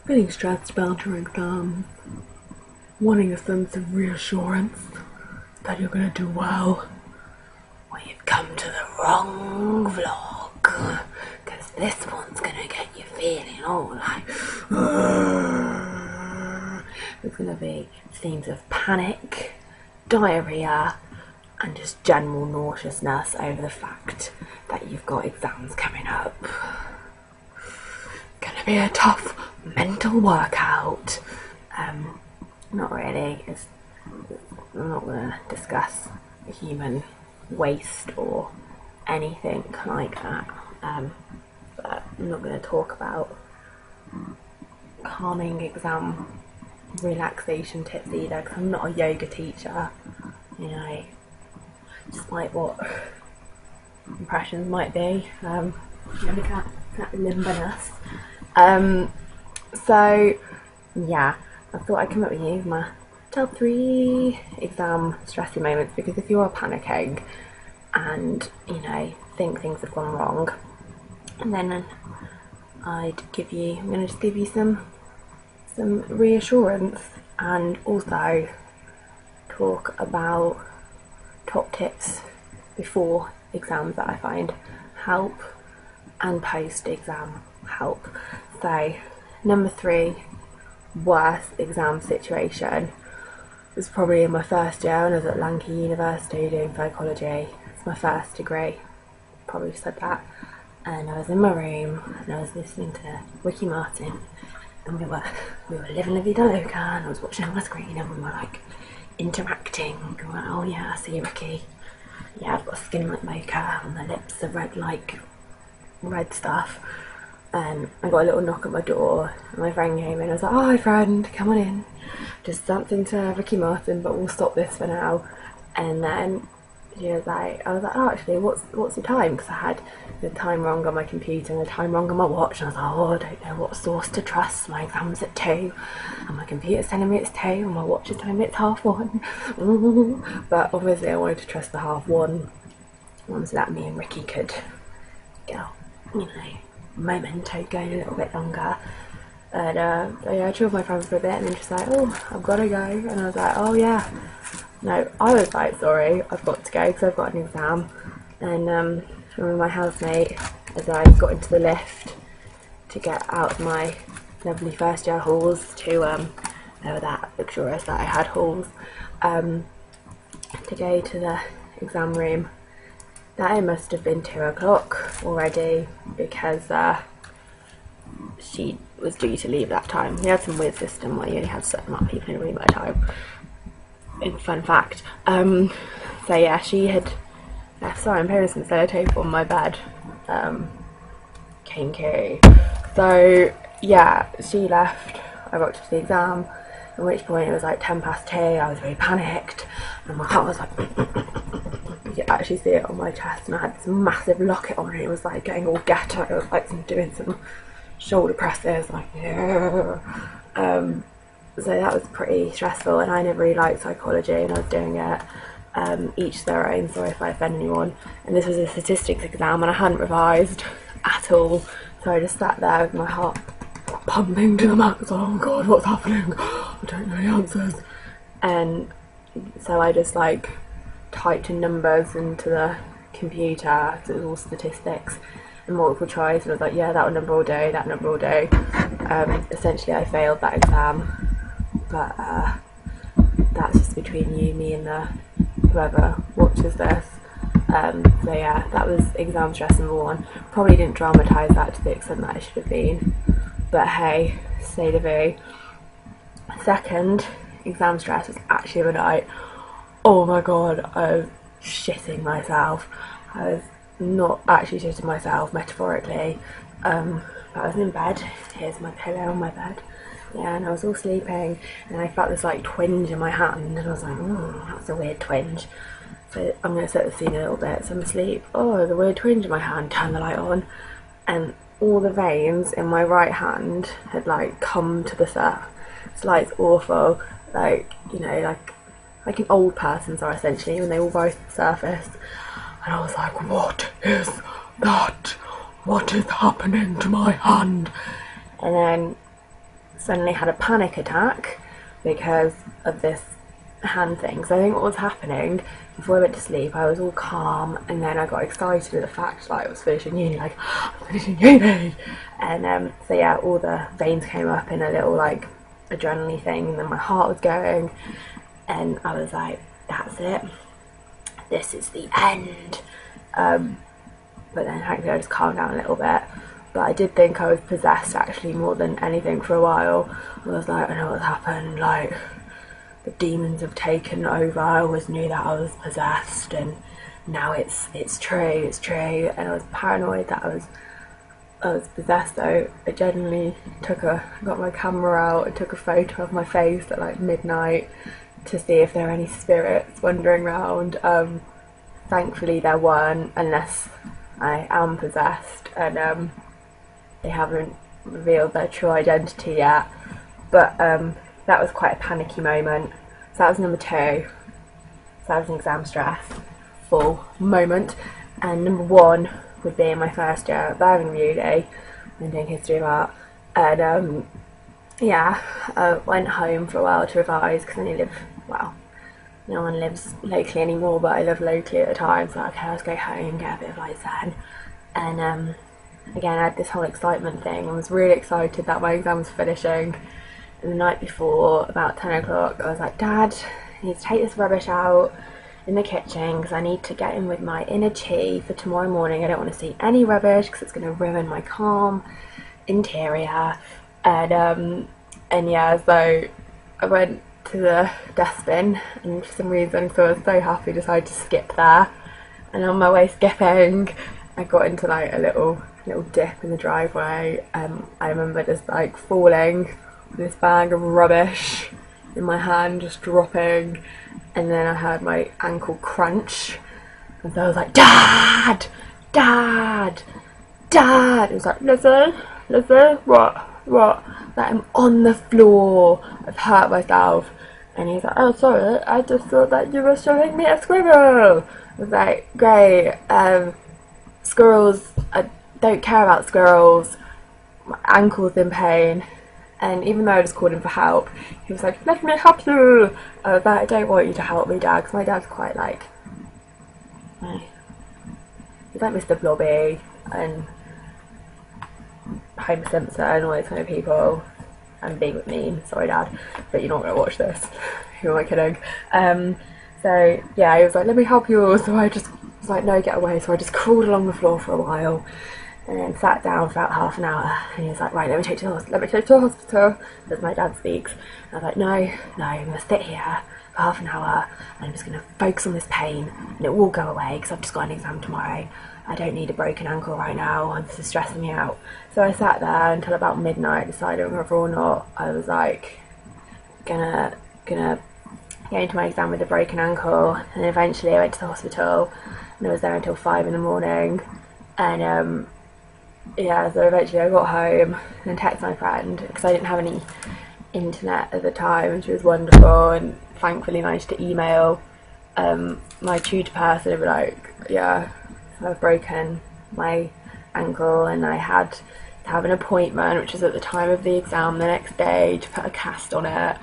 feeling stressed about your exam, wanting a sense of reassurance that you're going to do well, well, you've come to the wrong vlog, because this one's going to get you feeling all like there's going to be themes of panic, diarrhea, and just general nauseousness over the fact that you've got exams coming up. Going to be a tough mental workout. Not really. I'm not going to discuss human waste or anything like that. But I'm not going to talk about calming exam relaxation tips either, because I'm not a yoga teacher. You know, just like what impressions might be. Look at that limberness. So yeah, I thought I'd come up with you my top 3 exam stressy moments, because if you are panicking and you know think things have gone wrong, and then I'm gonna just give you some reassurance, and also talk about top tips before exams that I find help and post exam help. So number 3 worst exam situation was probably in my first year when I was at Lancaster University doing psychology. It's my first degree, probably said that. And I was in my room and I was listening to Ricky Martin, and we were living La Vida Loca, and I was watching on my screen and we were like interacting. We were like, oh yeah, I see you, Ricky. Yeah, I've got skin like mocha and the lips are red like red stuff. And I got a little knock at my door and my friend came in. I was like, oh hi friend, come on in, just dancing to Ricky Martin, but we'll stop this for now. And then I was like, oh actually, what's the time? Because I had the time wrong on my computer and the time wrong on my watch, and I was like, oh, I don't know what source to trust. My exam's at 2 and my computer's telling me it's 2 and my watch is telling me it's 1:30. But obviously I wanted to trust the 1:30 one, so that me and Ricky could go, you know, memento going a little bit longer. And so yeah, I chilled with my friend for a bit, and then she's like, oh, I've got to go. And I was like, oh yeah. No, I was like, sorry, I've got to go because I've got an exam. And I remember my housemate, as I got into the lift to get out of my lovely first year halls to, they were that luxurious that I had halls, to go to the exam room. That it must have been 2 o'clock already, because she was due to leave that time. We had some weird system where you only had a certain amount of people in a room at a time. Fun fact. So yeah, she had left. Sorry, I'm hearing some sellotape on my bed. Kinky. So yeah, she left. I got to the exam, at which point it was like 2:10. I was very panicked, and my heart was like you could actually see it on my chest, and I had this massive locket on, and it was like getting all ghetto. It was like doing some shoulder presses, like yeah. So that was pretty stressful, and I never really liked psychology, and I was doing it each their own, sorry if I offend anyone. And this was a statistics exam, and I hadn't revised at all, so I just sat there with my heart pumping to the max. Oh god, what's happening? I don't know the answers. And so I just like typed in numbers into the computer, so it was all statistics and multiple choice, and I was like, yeah, that number all day, that number all day. Essentially I failed that exam, but that's just between you, me and whoever watches this. So yeah, that was exam stress number 1. Probably didn't dramatise that to the extent that I should have been, but hey, say la vie. Second exam stress was actually the night. Oh my god, I was shitting myself. I was not actually shitting myself, metaphorically. But I was in bed. Here's my pillow on my bed. Yeah, and I was all sleeping, and I felt this like twinge in my hand, and I was like, that's a weird twinge. So I'm going to set the scene a little bit. So I'm asleep. Oh, there's a weird twinge in my hand. Turn the light on, and all the veins in my right hand had like come to the surface. It's like, it's awful. Like, you know, like an old person's are essentially, when they all rise to the surface. And I was like, what is that? What is happening to my hand? And then suddenly had a panic attack because of this hand thing. So I think what was happening, before I went to sleep, I was all calm, and then I got excited at the fact like I was finishing uni, like I'm finishing uni, and so yeah, all the veins came up in a little like adrenaline thing, and then my heart was going, and I was like, that's it, this is the end. But then thankfully I just calmed down a little bit. But I did think I was possessed actually more than anything for a while. I was like, I know what's happened, like the demons have taken over. I always knew that I was possessed, and now it's true, and I was paranoid that I was possessed. Though I genuinely got my camera out and took a photo of my face at like midnight to see if there were any spirits wandering around. Thankfully there weren't, unless I am possessed, and they haven't revealed their true identity yet. But that was quite a panicky moment. So that was number 2. So that was an exam stress full moment. And number 1 would be my first year at Birmingham Uni. I'm doing history of art. And yeah, I went home for a while to revise because I only live, well, no one lives locally anymore, but I lived locally at the time, so okay, let's go home, get a bit of light zen. And again, I had this whole excitement thing. I was really excited that my exam was finishing. And the night before, about 10 o'clock, I was like, Dad, I need to take this rubbish out in the kitchen because I need to get in with my inner tea for tomorrow morning. I don't want to see any rubbish because it's going to ruin my calm interior. And yeah, so I went to the dustbin, and for some reason, so I was so happy, decided to skip there. And on my way skipping, I got into like a little dip in the driveway. I remember just like falling with this bag of rubbish in my hand, just dropping, and then I heard my ankle crunch, and so I was like, Dad, Dad, Dad. It was like, listen, what? Like, I'm on the floor, I've hurt myself. And he's like, oh sorry, I just thought that you were showing me a squirrel. I was like, great, squirrels, I don't care about squirrels, my ankle's in pain. And even though I just called him for help, he was like, let me help you. I was like, I don't want you to help me, Dad, because my dad's quite like, he's like Mr. Blobby and Homer Simpson and all those kind of people. And being mean, sorry Dad, but you're not going to watch this. Who am I kidding? So yeah, he was like, let me help you. So I just was like, no, get away. So I just crawled along the floor for a while and then sat down for about half an hour, and he was like, right, let me take you to the hospital, as my dad speaks. And I was like, no, I'm going to sit here for half an hour and I'm just going to focus on this pain and it will go away because I've just got an exam tomorrow. I don't need a broken ankle right now, this is stressing me out. So I sat there until about midnight, deciding whether or not I was like gonna go into my exam with a broken ankle. And eventually I went to the hospital and I was there until 5 in the morning. And yeah, so eventually I got home and texted my friend because I didn't have any internet at the time, and she was wonderful and thankfully managed to email my tutor person and be like, yeah, I've broken my ankle and I had to have an appointment, which was at the time of the exam the next day, to put a cast on it.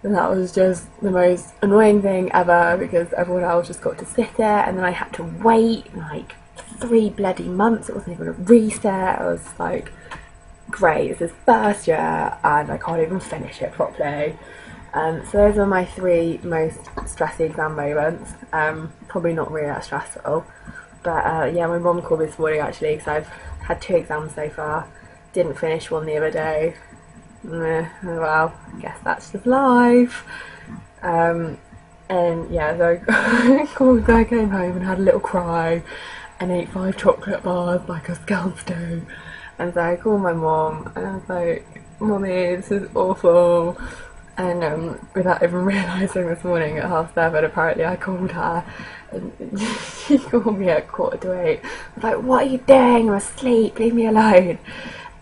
And that was just the most annoying thing ever because everyone else just got to sit there, and then I had to wait like 3 bloody months. It wasn't even a reset. I was like, great, this is first year and I can't even finish it properly. So those are my 3 most stressy exam moments. Probably not really that stressful. But yeah, my mum called me this morning actually because I've had 2 exams so far. Didn't finish one the other day. Well, I guess that's just life. And yeah, so I came home and had a little cry and ate 5 chocolate bars like us girls do. And so I called my mum and I was like, Mummy, this is awful. And without even realising this morning at 7:30, apparently I called her, and she called me at 7:45. I was like, what are you doing? I'm asleep, leave me alone.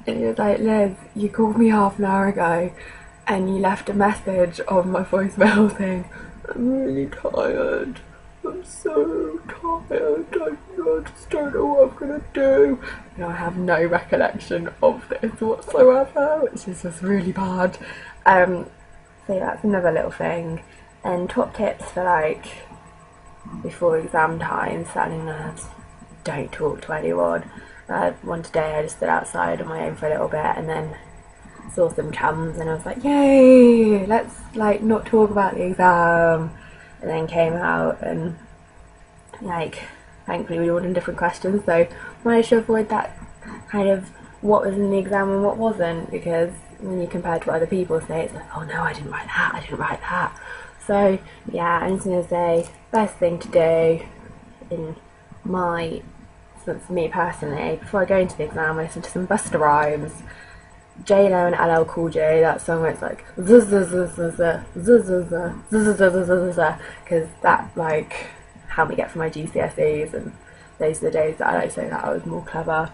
And she was like, Liz, you called me half an hour ago and you left a message on my voicemail saying, I'm really tired, I'm so tired, I just don't know what I'm gonna do. And I have no recollection of this whatsoever, which is just really bad. So that's another little thing. And top tips for like before exam time, standing nerves, don't talk to anyone. One today I just stood outside on my own for a little bit and then saw some chums and I was like, yay, let's like not talk about the exam. And then came out and like thankfully we all done different questions, so managed to avoid that kind of what was in the exam and what wasn't, because when you compare to what other people say, it's like, oh no, I didn't write that, I didn't write that. So yeah, I'm just going to say best thing to do in my, for me personally, before I go into the exam, I listen to some Busta Rhymes, J-Lo and LL Cool J, that song where it's like because that like helped me get through my GCSEs, and those are the days that I like to say that I was more clever.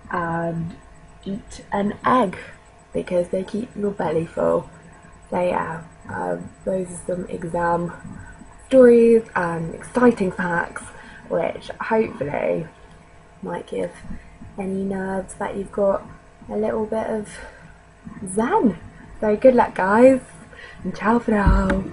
And eat an egg because they keep your belly full. So yeah, those are some exam stories and exciting facts which hopefully might give any nerves that you've got a little bit of zen. So good luck guys, and ciao for now.